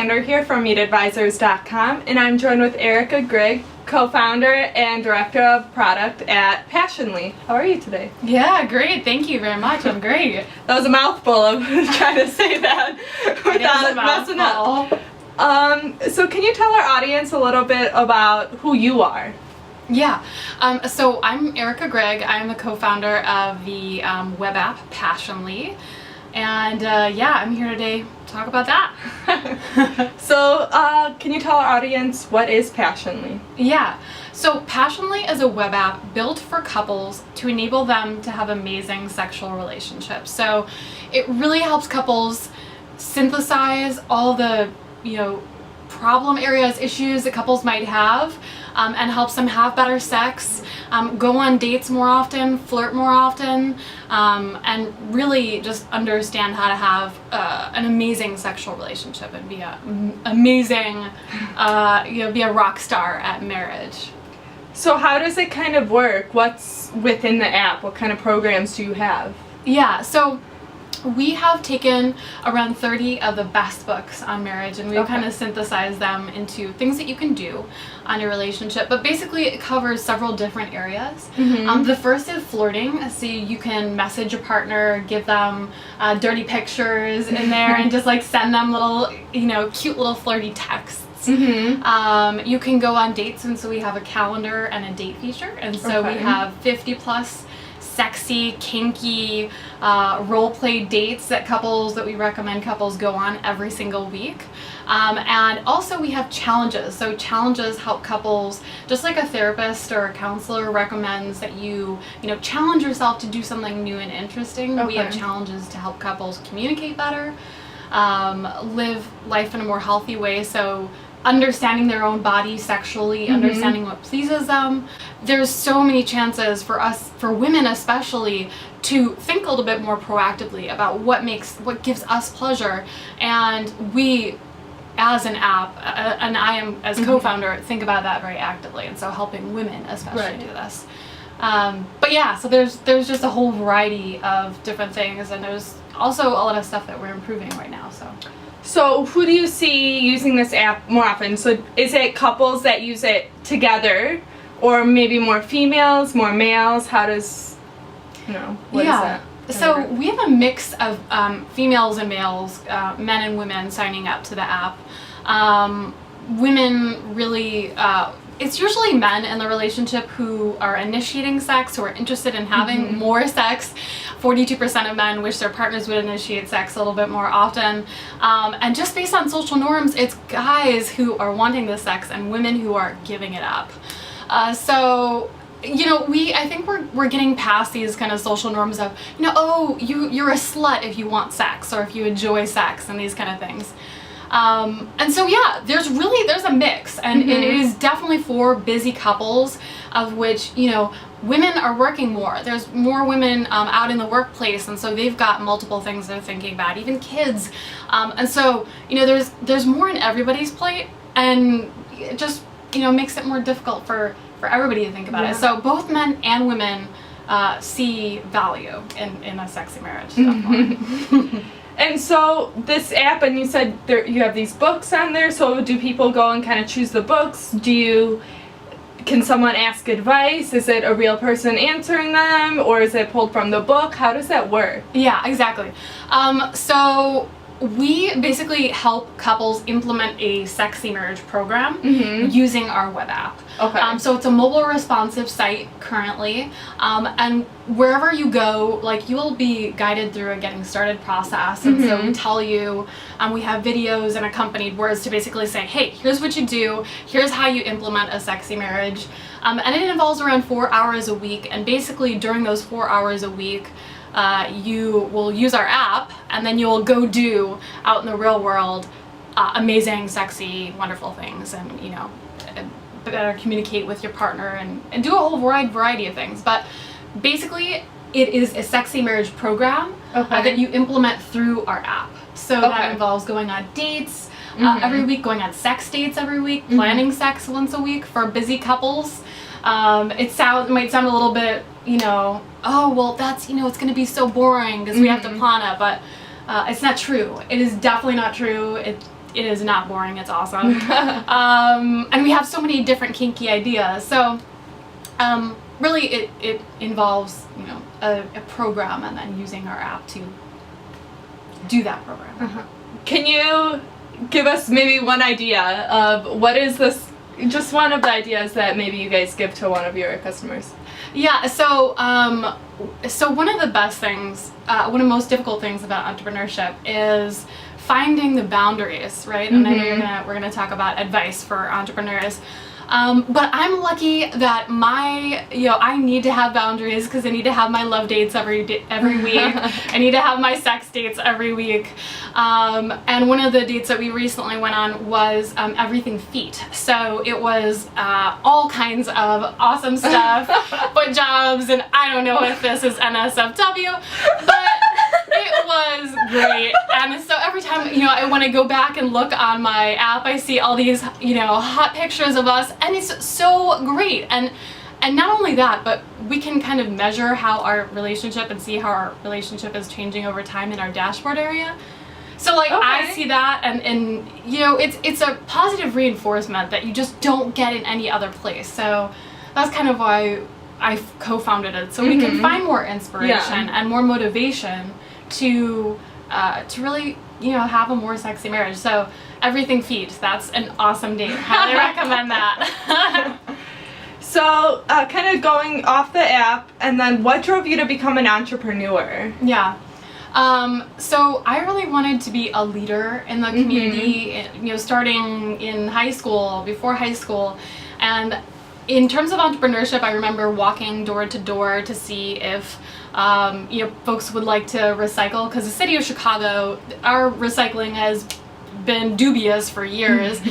Alexander here from MeetAdvisors.com, and I'm joined with Erica Grigg, co-founder and director of product at Passionly. How are you today? Yeah, great. Thank you very much. I'm great. That was a mouthful of trying to say that without messing up. So can you tell our audience a little bit about who you are? Yeah, so I'm Erica Grigg. I'm the co-founder of the web app Passionly, and I'm here today to talk about that. So can you tell our audience what is Passionly? Yeah, so Passionly is a web app built for couples to enable them to have amazing sexual relationships. So it really helps couples synthesize all the, problem areas, issues that couples might have, and helps them have better sex, go on dates more often, flirt more often, and really just understand how to have an amazing sexual relationship and be be a rock star at marriage. So how does it kind of work? What's within the app? What kind of programs do you have? Yeah, so we have taken around 30 of the best books on marriage, and we've kind of synthesized them into things that you can do on your relationship. But basically it covers several different areas. The first is flirting, so you can message your partner, give them dirty pictures in there and just like send them little, cute little flirty texts. You can go on dates, and so we have a calendar and a date feature, and so we have 50 plus sexy, kinky, role-play dates that we recommend couples go on every single week. And also we have challenges. So challenges help couples, just like a therapist or a counselor recommends that you challenge yourself to do something new and interesting. We have challenges to help couples communicate better, live life in a more healthy way. So understanding their own body sexually, understanding what pleases them. There's so many chances for us, for women especially, to think a little bit more proactively about what gives us pleasure. And we, as an app, and I am as co-founder, think about that very actively. And so helping women especially do this. But yeah, so there's just a whole variety of different things, and there's also a lot of stuff that we're improving right now. So who do you see using this app more often? So is it couples that use it together, or maybe more females, more males? How does, what is that? So we have a mix of females and males, men and women signing up to the app. Women really, it's usually men in the relationship who are initiating sex, who are interested in having more sex. 42% of men wish their partners would initiate sex a little bit more often. And just based on social norms, it's guys who are wanting the sex and women who are giving it up. So I think we're getting past these kind of social norms of, you're a slut if you want sex or if you enjoy sex and these kind of things. And so there's a mix, and it is definitely for busy couples, of which women are working more. There's more women out in the workplace, and so they've got multiple things they're thinking about, even kids. And so there's more in everybody's plate, and it just makes it more difficult for everybody to think about it. So both men and women see value in a sexy marriage. Definitely. And so this app, and you said you have these books on there, so do people go and kind of choose the books? Can someone ask advice? Is it a real person answering them, or is it pulled from the book? How does that work? Yeah, exactly. So we basically help couples implement a sexy marriage program using our web app. So it's a mobile responsive site currently, and wherever you go, you will be guided through a getting started process. And so we tell you, we have videos and accompanied words to basically say, hey, here's what you do, here's how you implement a sexy marriage. And it involves around 4 hours a week, and basically during those 4 hours a week, you will use our app, and then you'll go do out in the real world amazing, sexy, wonderful things, and better communicate with your partner and do a whole variety of things. But basically it is a sexy marriage program that you implement through our app. So that involves going on dates every week, going on sex dates every week, planning sex once a week for busy couples. It might sound a little bit, oh, well, that's, it's going to be so boring because we have to plan it, but it's not true. It is definitely not true. it is not boring. It's awesome. And we have so many different kinky ideas. So really it involves, you know, a program and then using our app to do that program. Can you give us maybe one idea of what is this, just one of the ideas that maybe you guys give to one of your customers? Yeah, so so one of the best things, one of the most difficult things about entrepreneurship is finding the boundaries, right? And I know we're gonna talk about advice for entrepreneurs. But I'm lucky that I need to have boundaries because I need to have my love dates every week. I need to have my sex dates every week. And one of the dates that we recently went on was everything feet. So it was all kinds of awesome stuff, foot jobs, and I don't know if this is NSFW, but it was great. And so every time, you know, I want to go back and look on my app, I see all these, you know, hot pictures of us, and it's so great. And not only that, but we can kind of measure how our relationship and see how our relationship is changing over time in our dashboard area. So like I see that, and you know, it's a positive reinforcement that you just don't get in any other place. So that's kind of why I co-founded it, so we can find more inspiration and more motivation to really, you know, have a more sexy marriage. So everything feet, that's an awesome date. Highly recommend that. So kind of going off the app, and then what drove you to become an entrepreneur? Yeah. So I really wanted to be a leader in the community, you know, starting in high school, before high school. And in terms of entrepreneurship, I remember walking door to door to see if you know, folks would like to recycle, because the city of Chicago, our recycling has been dubious for years.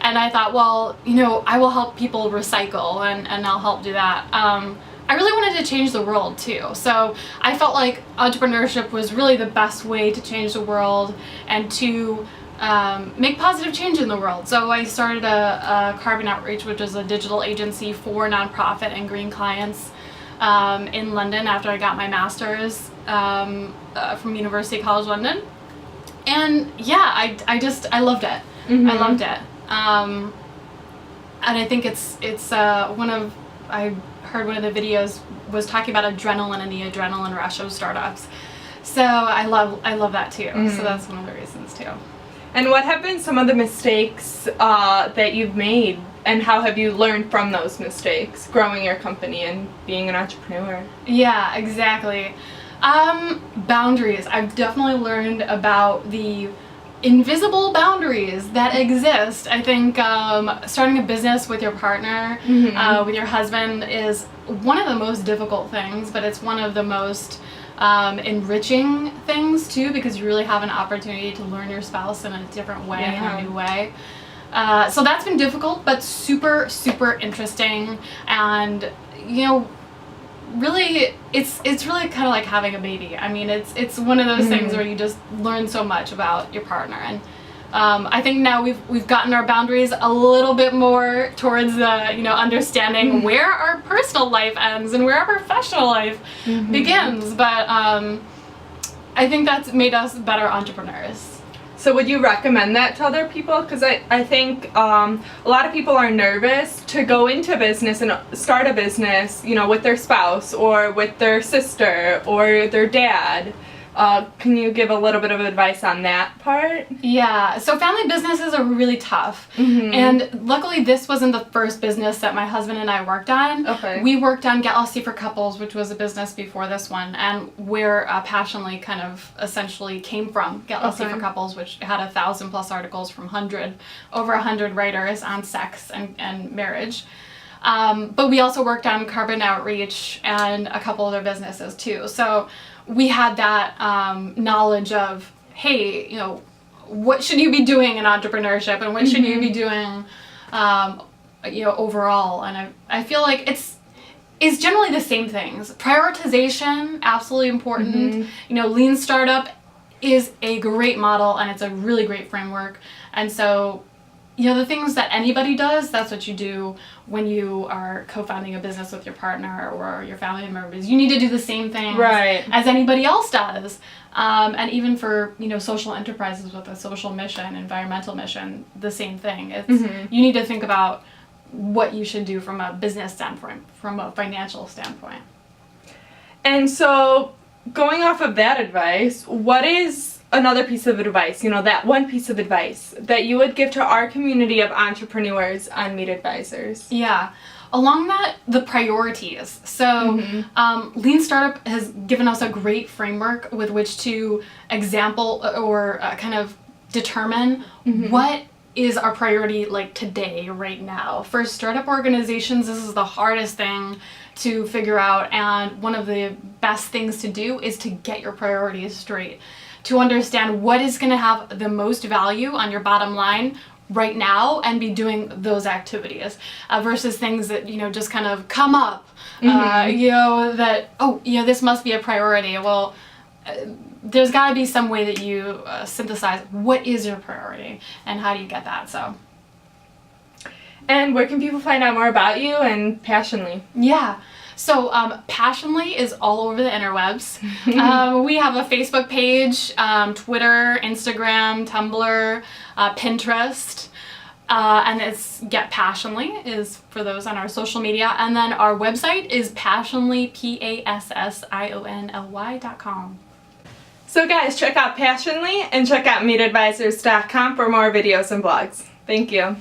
And I thought, well, you know, I will help people recycle, and I'll help do that. I really wanted to change the world too. So I felt like entrepreneurship was really the best way to change the world and to make positive change in the world. So I started a Carbon Outreach, which is a digital agency for nonprofit and green clients in London after I got my master's from University College London. And yeah, I loved it. I loved it. And I think it's I heard one of the videos was talking about adrenaline and the adrenaline rush of startups. So I love that too. So that's one of the reasons too. And what have been some of the mistakes that you've made, and how have you learned from those mistakes growing your company and being an entrepreneur? Yeah, exactly. Boundaries. I've definitely learned about the invisible boundaries that exist. I think starting a business with your partner, with your husband, is one of the most difficult things, but it's one of the most enriching things too, because you really have an opportunity to learn your spouse in a different way, in a new way. So that's been difficult, but super, super interesting. And you know, really, it's really kind of like having a baby. I mean, it's one of those things where you just learn so much about your partner. And I think now we've gotten our boundaries a little bit more towards the, you know, understanding where our personal life ends and where our professional life begins. But I think that's made us better entrepreneurs. So would you recommend that to other people? Because I think a lot of people are nervous to go into business and start a business, you know, with their spouse or with their sister or their dad. Can you give a little bit of advice on that part? Yeah, so family businesses are really tough. And luckily this wasn't the first business that my husband and I worked on. We worked on Get Lossy for Couples, which was a business before this one, and where Passionately kind of essentially came from. Get Lossy for Couples, which had 1,000+ articles from over 100 writers on sex and marriage. But we also worked on Carbon Outreach and a couple other businesses too. So we had that knowledge of, hey, you know, what should you be doing in entrepreneurship, and what should you be doing, you know, overall. And I feel like it's generally the same things. Prioritization, absolutely important. You know, lean startup is a great model, and it's a really great framework. And so, you know, the things that anybody does, that's what you do when you are co-founding a business with your partner or your family members. You need to do the same things as anybody else does. And even for, social enterprises with a social mission, environmental mission, the same thing. It's you need to think about what you should do from a business standpoint, from a financial standpoint. And so, going off of that advice, what is another piece of advice, that one piece of advice that you would give to our community of entrepreneurs on Meet Advisors? Yeah. Along that, the priorities. So, Lean Startup has given us a great framework with which to example or kind of determine what is our priority like today, right now. For startup organizations, this is the hardest thing to figure out, and one of the best things to do is to get your priorities straight, to understand what is going to have the most value on your bottom line right now and be doing those activities versus things that just kind of come up that this must be a priority. Well, there's got to be some way that you synthesize what is your priority and how do you get that. So, and where can people find out more about you and Passionly? Yeah. So Passionly is all over the interwebs. We have a Facebook page, Twitter, Instagram, Tumblr, Pinterest, and it's Get Passionly is for those on our social media. And then our website is passionly, passionly.com. So guys, check out Passionly and check out meetadvisors.com for more videos and blogs. Thank you.